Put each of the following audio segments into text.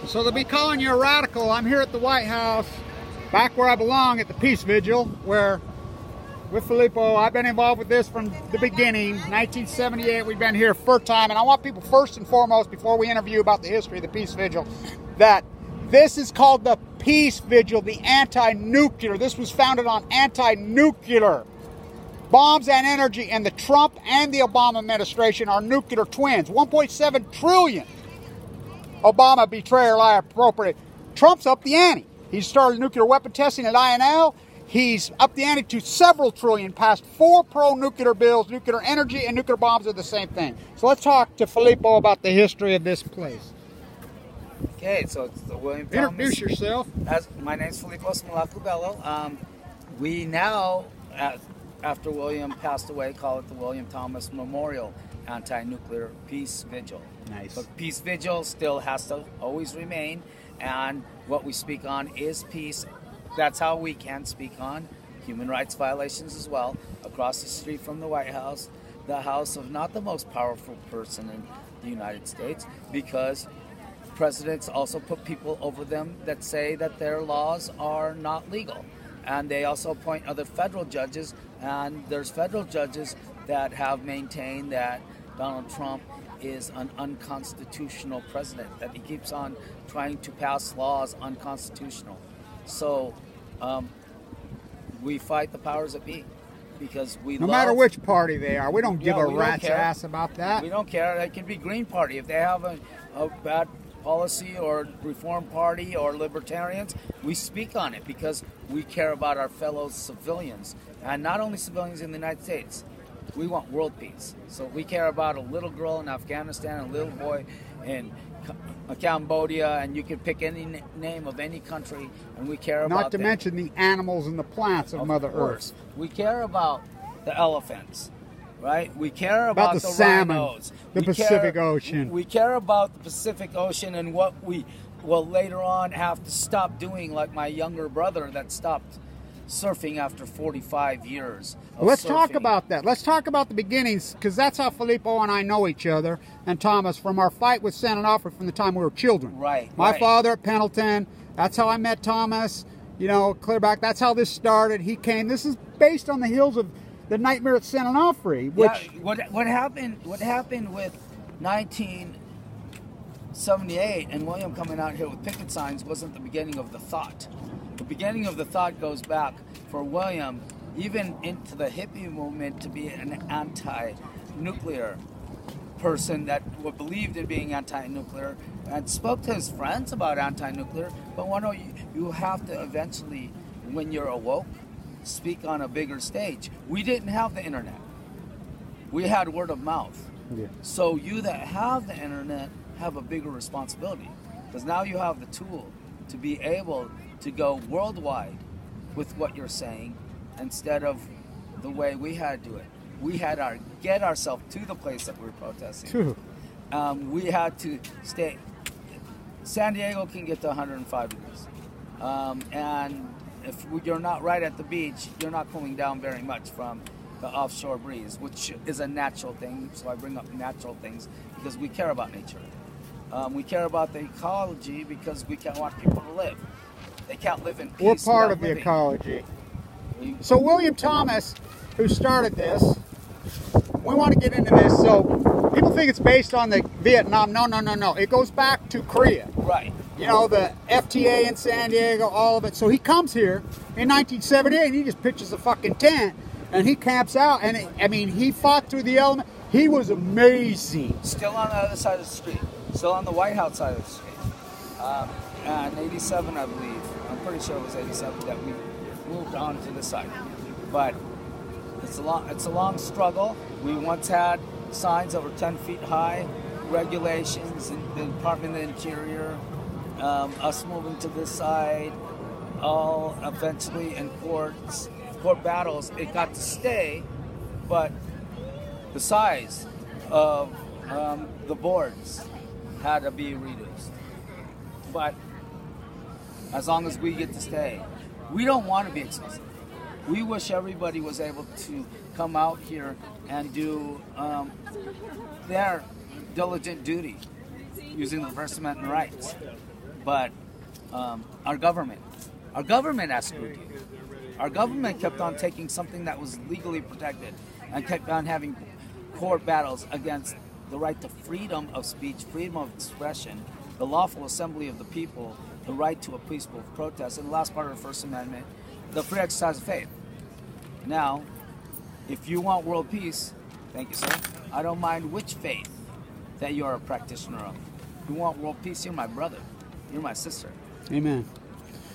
So they'll be calling you a radical. I'm here at the White House, back where I belong at the Peace Vigil, where with Filippo, I've been involved with this from the beginning. 1978, we've been here first time, and I want people first and foremost, before we interview about the history of the Peace Vigil, that this is called the Peace Vigil, the anti-nuclear. This was founded on anti-nuclear bombs and energy, and the Trump and the Obama administration are nuclear twins. 1.7 trillion. Obama betrayer, lie, appropriate. Trump's up the ante. He started nuclear weapon testing at INL. He's up the ante to several trillion, passed 4 pro-nuclear bills. Nuclear energy and nuclear bombs are the same thing. So let's talk to Filippo about the history of this place. Okay, so it's the William Thomas. Introduce yourself. My name's Filippo Smalacubello. We now, after William passed away, call it the William Thomas Memorial Anti-Nuclear Peace Vigil. Nice. But Peace Vigil still has to always remain, and what we speak on is peace. That's how we can speak on human rights violations as well. Across the street from the White House, the house of not the most powerful person in the United States, because presidents also put people over them that say that their laws are not legal. And they also appoint other federal judges, and there's federal judges that have maintained that Donald Trump is an unconstitutional president, that he keeps on trying to pass laws unconstitutional. So we fight the powers that be, because we No matter which party they are, we don't give a rat's ass about that. We don't care. It can be Green Party. If they have a bad policy, or Reform Party, or Libertarians, we speak on it because we care about our fellow civilians, and not only civilians in the United States. We want world peace. So we care about a little girl in Afghanistan, a little boy in Cambodia, and you can pick any name of any country, and we care about Not to mention the animals and the plants of Mother Earth. We care about the elephants, right? We care about the salmon, rhinos. the Pacific Ocean. We care about the Pacific Ocean, and what we will later on have to stop doing, like my younger brother that stopped surfing after 45 years of Let's surfing. talk about that. Let's talk about the beginnings, because that's how Filippo and I know each other, and Thomas, from our fight with San Onofre from the time we were children. Right. My father at Pendleton, that's how I met Thomas, you know, clear back. That's how this started. He came. This is based on the heels of the nightmare at San Onofre, which... Yeah, what happened with 1978 and William coming out here with picket signs wasn't the beginning of the thought. The beginning of the thought goes back for William, even into the hippie movement, to be an anti-nuclear person that believed in being anti-nuclear and spoke to his friends about anti-nuclear. But you have to eventually, when you're awoke, speak on a bigger stage. We didn't have the internet. We had word of mouth. Yeah. So you that have the internet have a bigger responsibility, because now you have the tool to be able to go worldwide with what you're saying, instead of the way we had to do it. We had to get ourselves to the place that we were protesting. We had to stay. San Diego can get to 105 degrees. And if you're not right at the beach, you're not cooling down very much from the offshore breeze, which is a natural thing. So I bring up natural things because we care about nature. We care about the ecology because we want people to live. They can't live in peace. We're part of the ecology. So William Thomas, who started this, we want to get into this. So people think it's based on the Vietnam. No. It goes back to Korea. Right. You know, the FTA in San Diego, all of it. So he comes here in 1978, and he just pitches a fucking tent, and he camps out. And he fought through the element. He was amazing. Still on the other side of the street. Still on the White House side of the street. And 87, I believe. I'm pretty sure it was 87 that we moved on to the side. But it's a long struggle. We once had signs that were 10 feet high, regulations in the Department of the Interior, us moving to this side, all eventually in court battles. It got to stay, but the size of the boards had to be reduced. But as long as we get to stay, we don't want to be exclusive. We wish everybody was able to come out here and do their diligent duty using the First Amendment rights. but our government has screwed you. Our government kept on taking something that was legally protected and kept on having court battles against the right to freedom of speech, freedom of expression, the lawful assembly of the people, the right to a peaceful protest, and the last part of the First Amendment, the free exercise of faith. Now, if you want world peace, thank you, sir, I don't mind which faith that you are a practitioner of. If you want world peace, you're my brother. You're my sister. Amen.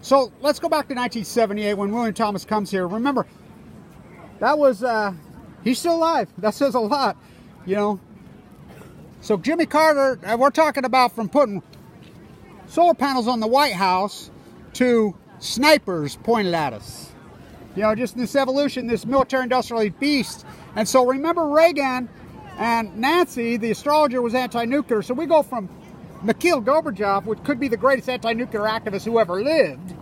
So let's go back to 1978 when William Thomas comes here. Remember, that was, he's still alive. That says a lot, you know. So Jimmy Carter, we're talking about from putting solar panels on the White House to snipers pointed at us. You know, just this evolution, this military-industrial beast. And so remember Reagan and Nancy, the astrologer, was anti-nuclear. So we go from Mikhail Gorbachev, which could be the greatest anti-nuclear activist who ever lived,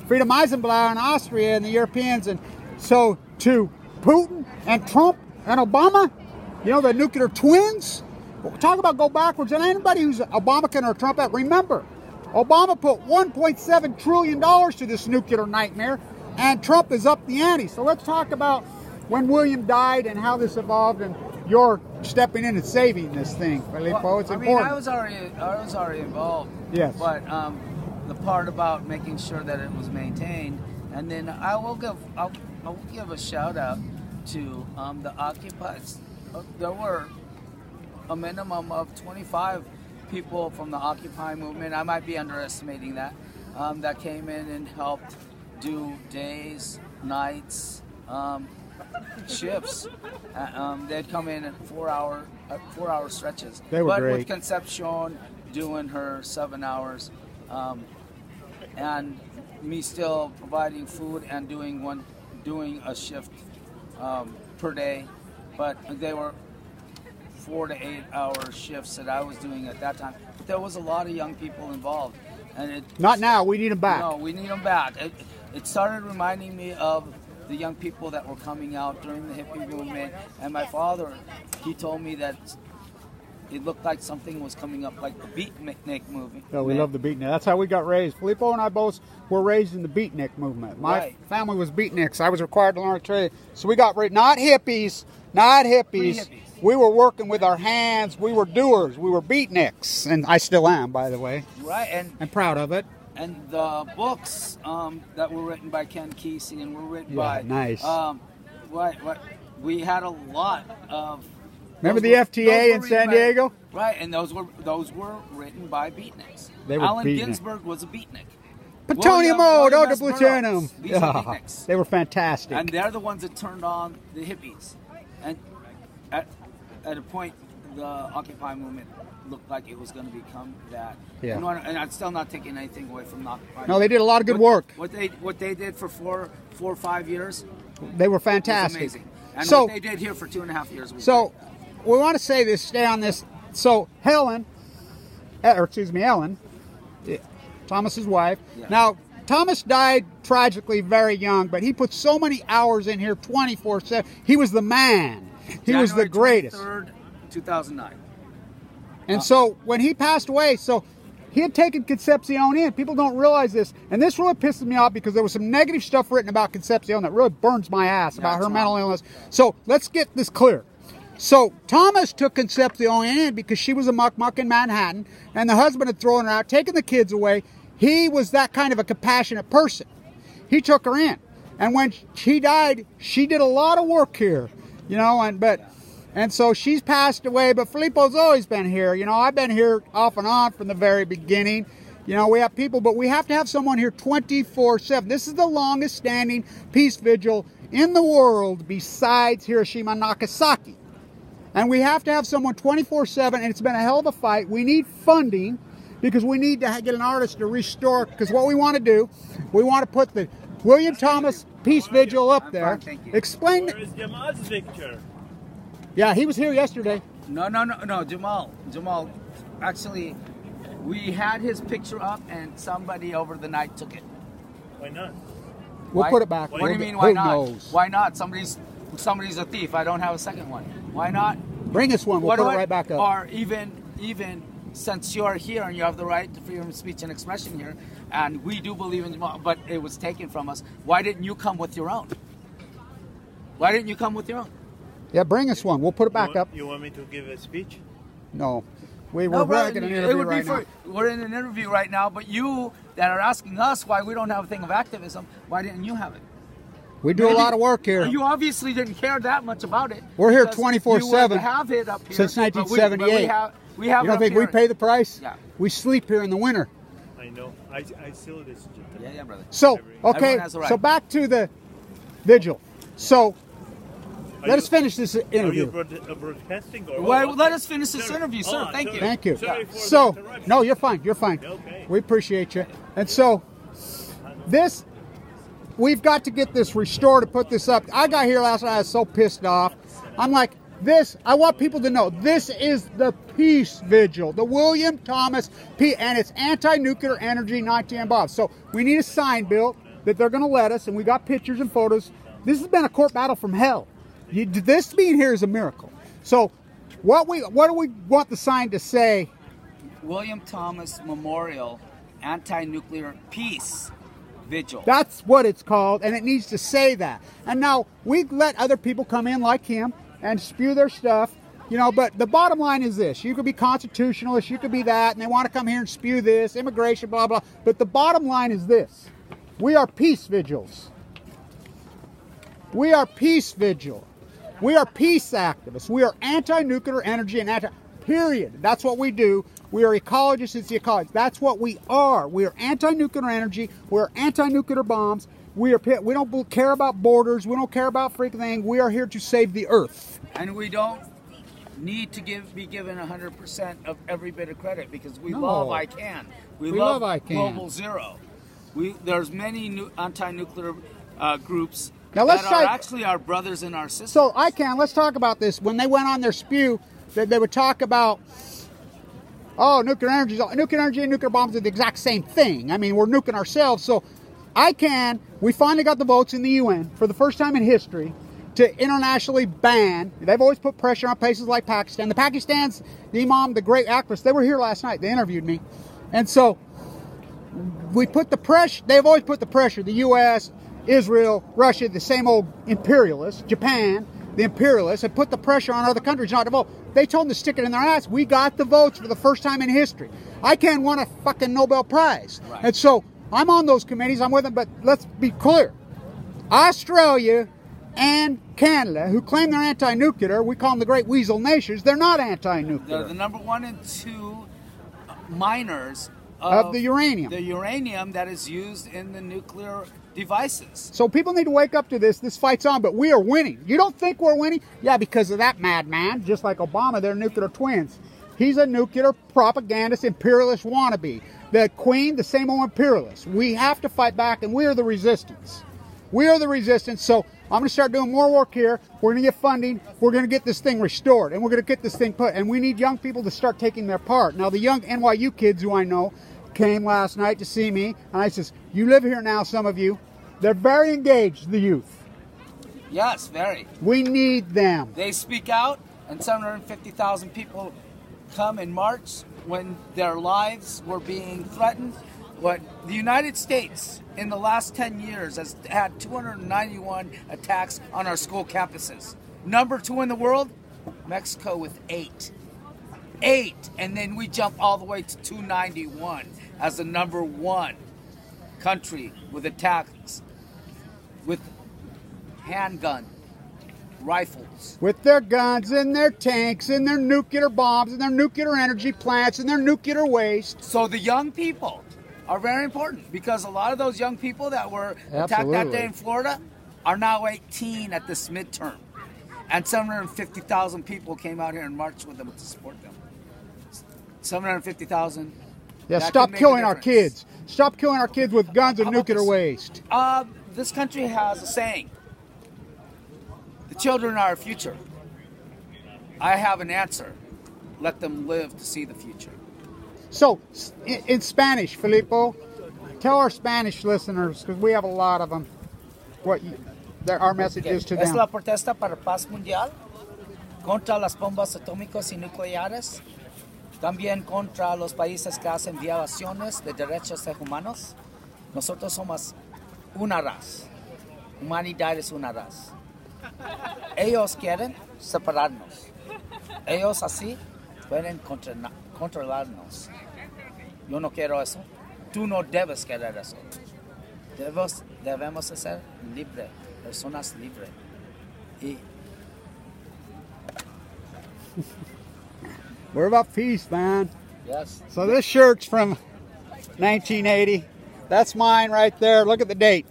Friedrich Eisenhower in Austria and the Europeans, and so to Putin and Trump and Obama, you know, the nuclear twins. Talk about go backwards. And anybody who's Obama or Trump, remember, Obama put $1.7 trillion to this nuclear nightmare, and Trump is up the ante. So let's talk about when William died and how this evolved, and you're stepping in and saving this thing, Filippo. Well, it's important. I was already involved. Yes. But the part about making sure that it was maintained, and then I will give a shout out to the occupies. There were a minimum of 25 people from the Occupy movement. I might be underestimating that. That came in and helped do days, nights, shifts. They'd come in at 4-hour stretches. They were great. But with Concepcion doing her 7 hours, and me still providing food and doing a shift per day, but they were 4 to 8 hour shifts that I was doing at that time. There was a lot of young people involved, and not now. We need them back. No, we need them back. It started reminding me of the young people that were coming out during the hippie movement, and my father, he told me that it looked like something was coming up like the beatnik movement. Oh, we love the beatnik. That's how we got raised. Filippo and I both were raised in the beatnik movement. My family was beatniks. I was required to learn a trade. So we got raised, not hippies, not hippies. We were working with our hands. We were doers. We were beatniks. And I still am, by the way. Right. And I'm proud of it. And the books that were written by Ken Kesey and were written by... nice. We had a lot of... Remember the FTA in San Diego? Right, and those were written by beatniks. They were Allen beatnik. Ginsberg was a beatnik. Plutonium mode, oh, the plutonium. These are beatniks. They were fantastic. And they're the ones that turned on the hippies. And at a point, the Occupy movement looked like it was going to become that. Yeah. And I'm still not taking anything away from the Occupy. No, they did a lot of good work. What they did for four or 5 years, they were fantastic. Was amazing. And so, what they did here for 2.5 years was so great. We want to say this, stay on this. So Ellen, Thomas's wife. Yeah. Now, Thomas died tragically very young, but he put so many hours in here 24/7. He was the man. He was the greatest. January 23rd, 2009. And so when he passed away, so he had taken Concepcion in. People don't realize this. And this really pisses me off because there was some negative stuff written about Concepcion that really burns my ass about her mental illness. So let's get this clear. So Thomas took Concepcion in because she was a muck in Manhattan, and the husband had thrown her out, taken the kids away. He was that kind of a compassionate person. He took her in. And when she died, she did a lot of work here, you know, and so she's passed away, but Filippo's always been here. You know, I've been here off and on from the very beginning. You know, we have people, but we have to have someone here 24/7. This is the longest standing peace vigil in the world besides Hiroshima and Nagasaki. And we have to have someone 24/7, and it's been a hell of a fight. We need funding because we need to get an artist to restore, because what we want to do, we want to put the William Thomas Peace Vigil up there. Explain. Where is Jamal's picture? Yeah, he was here yesterday. No, Jamal. Actually, we had his picture up, and somebody over the night took it. Why not? We'll put it back. What do you mean, why not? Who knows? Why not? Somebody's a thief. I don't have a second one. Why not? Bring us one. We'll put it right back up. Or even since you're here and you have the right to freedom of speech and expression here, and we do believe in, but it was taken from us, why didn't you come with your own? Why didn't you come with your own? Yeah, bring us one. We'll put it back up. You want me to give a speech? No. We're No, brother, in an it interview would be right now. we're in an interview right now, but you that are asking us why we don't have a thing of activism, why didn't you have it? We do a lot of work here. You obviously didn't care that much about it. We're here because 24/7 you would have it up here since but 1978. we have You don't think we pay the price? Yeah. We sleep here in the winter. I know. I still listen to Yeah, brother. So, okay, Everyone has a right. so back to the vigil. So, Are let us you- finish this Are you interview. broadcasting or Well, what? let us finish this Sorry. interview, sir. Oh, Thank you. Thank you. Sorry for the So, interruption. no, you're fine. You're fine. Okay. We appreciate you. And so, this, we've got to get this restored to put this up. I got here last night. I was so pissed off. I'm like, this, I want people to know, this is the Peace Vigil, the William Thomas P, and it's anti-nuclear energy 19 bombs. So we need a sign built that they're going to let us, and we got pictures and photos. This has been a court battle from hell. This being here is a miracle. So what do we want the sign to say? William Thomas Memorial Anti-Nuclear Peace Vigil. That's what it's called, and it needs to say that. And now we let other people come in like him and spew their stuff, you know, but the bottom line is this. You could be constitutionalist, you could be that, and they want to come here and spew this, immigration, blah, blah. But the bottom line is this. We are peace vigils. We are peace vigil. We are peace activists. We are anti-nuclear energy and period. That's what we do. We are ecologists. It's the ecologists. That's what we are. We are anti-nuclear energy. We're anti-nuclear bombs. We don't care about borders. We don't care about freaking thing. We are here to save the earth. And we don't need to be given 100% of every bit of credit because we No. love ICANN. We love love ICANN. Global Zero. There's many anti-nuclear groups Now let's that are try- actually our brothers and our sisters. So let's talk about this. When they went on their spew, they would talk about, oh, nuclear energy and nuclear bombs are the exact same thing. I mean, we're nuking ourselves. So we finally got the votes in the UN for the first time in history to internationally ban. They've always put pressure on places like Pakistan. The Pakistan's, the Imam, the great actress, they were here last night. They interviewed me. And so we put the pressure, they've always put the pressure, the US, Israel, Russia, the same old imperialists, Japan, the imperialists, have put the pressure on other countries not to vote. They told them to stick it in their ass. We got the votes for the first time in history. ICANN won a fucking Nobel Prize. Right. And so I'm on those committees, I'm with them, but let's be clear. Australia and Canada, who claim they're anti-nuclear, we call them the Great Weasel Nations, they're not anti-nuclear. They're the number 1 and 2 miners Of the uranium. The uranium that is used in the nuclear devices. So people need to wake up to this. This fight's on, but we are winning. You don't think we're winning? Yeah, because of that madman, just like Obama, they're nuclear twins. He's a nuclear propagandist, imperialist wannabe. The Queen, the same old imperialist. We have to fight back, and we are the resistance. We are the resistance. So I'm going to start doing more work here. We're going to get funding. We're going to get this thing restored, and we're going to get this thing put. And we need young people to start taking their part. Now, the young NYU kids who I know came last night to see me, and I says, you live here now, some of you. They're very engaged, the youth. Yes, very. We need them. They speak out, and 750,000 people come in March when their lives were being threatened. What the United States in the last 10 years has had 291 attacks on our school campuses. Number 2 in the world, Mexico with 8. 8, and then we jump all the way to 291 as the number 1 country with attacks with handgun rifles. With their guns and their tanks and their nuclear bombs and their nuclear energy plants and their nuclear waste. So the young people are very important because a lot of those young people that were attacked that Absolutely. day in Florida are now 18 at this midterm. And 750,000 people came out here and marched with them to support them. 750,000. Yeah, That stop could make a killing our difference. kids. Stop killing our kids with guns and How about nuclear this? waste. This country has a saying. The children are our future. I have an answer. Let them live to see the future. So, in Spanish, Filippo, tell our Spanish listeners, because we have a lot of them, what our message is to Es la them. protesta para paz mundial contra las bombas atómicas y nucleares también contra los países que hacen violaciones de derechos humanos. Nosotros somos una raza. Humanidad es una raza. Ellos quieren separarnos. Ellos así pueden controlarnos. Yo no quiero eso. Tú no debes querer eso. Debemos ser libres, personas libres. Y We're about peace, man. yes. So this shirt's from 1980. That's mine right there. Look at the date.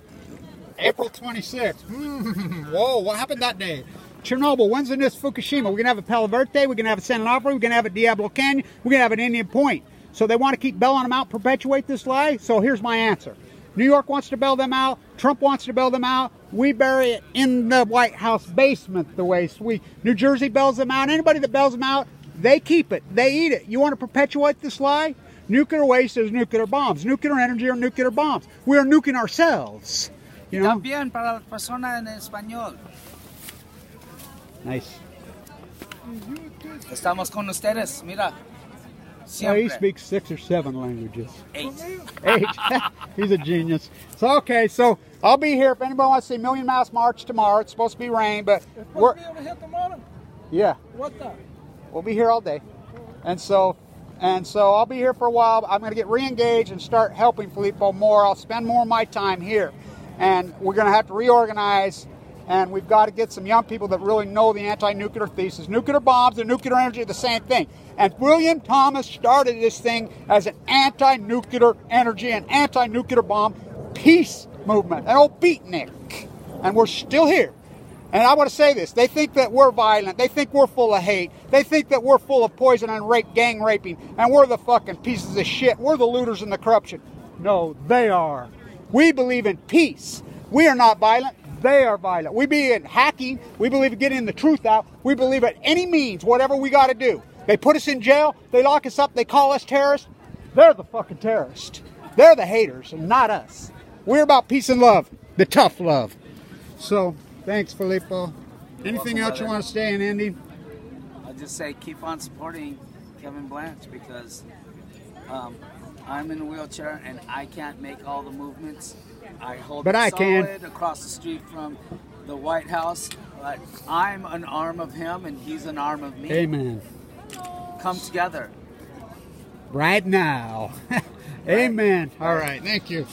April 26th. Whoa, what happened that day? Chernobyl, when's the next Fukushima? We're going to have a Palo Verde, we're going to have a San Onofre, we're going to have a Diablo Canyon, we're going to have an Indian Point. So they want to keep bailing them out, perpetuate this lie? So here's my answer. New York wants to bail them out, Trump wants to bail them out, we bury it in the White House basement, the waste. New Jersey bails them out, anybody that bails them out, they keep it, they eat it. You want to perpetuate this lie? Nuclear waste is nuclear bombs. Nuclear energy are nuclear bombs. We are nuking ourselves. You know? También para las personas en español. Nice. Estamos con ustedes, mira. Well, he Siempre. speaks 6 or 7 languages. 8. 8. He's a genius. So, okay, so I'll be here if anybody wants to see Million Mass March tomorrow. It's supposed to be rain, but we're... Yeah. What the? We'll be here all day. And so I'll be here for a while. I'm going to get re-engaged and start helping Filippo more. I'll spend more of my time here. And we're going to have to reorganize, and we've got to get some young people that really know the anti-nuclear thesis. Nuclear bombs and nuclear energy are the same thing. And William Thomas started this thing as an anti-nuclear energy and anti-nuclear bomb peace movement, an old beatnik. And we're still here. And I want to say this, they think that we're violent, they think we're full of hate, they think that we're full of poison and rape, gang raping, and we're the fucking pieces of shit, we're the looters and the corruption. No, they are. We believe in peace. We are not violent, they are violent. We believe in hacking, we believe in getting the truth out, we believe at any means, whatever we got to do. They put us in jail, they lock us up, they call us terrorists, they're the fucking terrorists. They're the haters, and not us. We're about peace and love, the tough love. So, thanks, Filippo. Anything else you want to say in Indy? I'll just say keep on supporting Kevin Blanch because I'm in a wheelchair and I can't make all the movements. I hold But it I can. solid across the street from the White House. But I'm an arm of him and he's an arm of me. Amen. Come together. Right now. Amen. All right. Thank you.